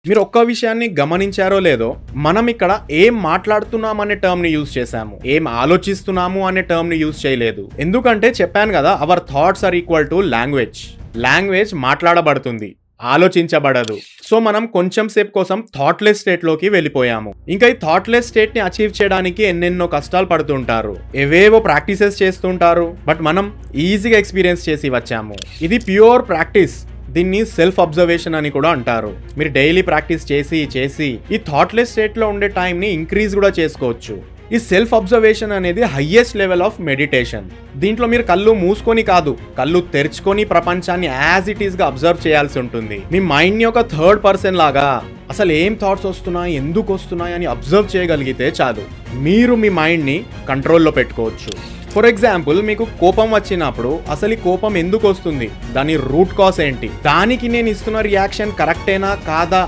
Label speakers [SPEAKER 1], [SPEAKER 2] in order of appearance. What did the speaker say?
[SPEAKER 1] మీరు ఒక్క విషయాన్ని గమనించారో లేదో, మనం ఇక్కడ ఏం మాట్లాడుతున్నాం అనే టర్మ్ ని యూజ్ చేశాము, ఏం ఆలోచిస్తున్నాము అనే టర్మ్ ని యూజ్ చేయలేదు. ఎందుకంటే చెప్పాను కదా, our thoughts are equal to language. Language మాట్లాడబడుతుంది, ఆలోచించబడదు. సో మనం కొంచెం సేపు కోసం థాట్లెస్ స్టేట్ లోకి వెళ్ళిపోయాము. ఇంకా ఈ థాట్లెస్ స్టేట్ ని అచీవ్ చేయడానికి ఎన్నెన్నో కష్టాలు పడుతుంటారు, ఏవేవో ప్రాక్టీసెస్ చేస్తుంటారు. బట్ మనం ఈజీగా ఎక్స్పీరియన్స్ చేసి వచ్చాము. ఇది ప్యూర్ ప్రాక్టీస్. దీన్ని సెల్ఫ్ అబ్జర్వేషన్ అని కూడా అంటారు. మీరు డైలీ ప్రాక్టీస్ చేసి చేసి ఈ థాట్లెస్ స్టేట్ లో ఉండే టైం ని ఇంక్రీజ్ కూడా చేసుకోవచ్చు. ఈ సెల్ఫ్ అబ్జర్వేషన్ అనేది హైయెస్ట్ లెవెల్ ఆఫ్ మెడిటేషన్. దీంట్లో మీరు కళ్ళు మూసుకొని కాదు, కళ్ళు తెరుచుకొని ప్రపంచాన్ని యాజ్ ఇట్ ఈస్ గా అబ్జర్వ్ చేయాల్సి ఉంటుంది. మీ మైండ్ ని ఒక థర్డ్ పర్సన్ లాగా అసలు ఏం థాట్స్ వస్తున్నాయి, ఎందుకు వస్తున్నాయి అని అబ్జర్వ్ చేయగలిగితే చాలు, మీరు మీ మైండ్ ని కంట్రోల్లో పెట్టుకోవచ్చు. ఫర్ ఎగ్జాంపుల్, మీకు కోపం వచ్చినప్పుడు అసలు ఈ కోపం ఎందుకు వస్తుంది, దాని రూట్ కాజ్ ఏంటి, దానికి నేను ఇస్తున్న రియాక్షన్ కరెక్టేనా కాదా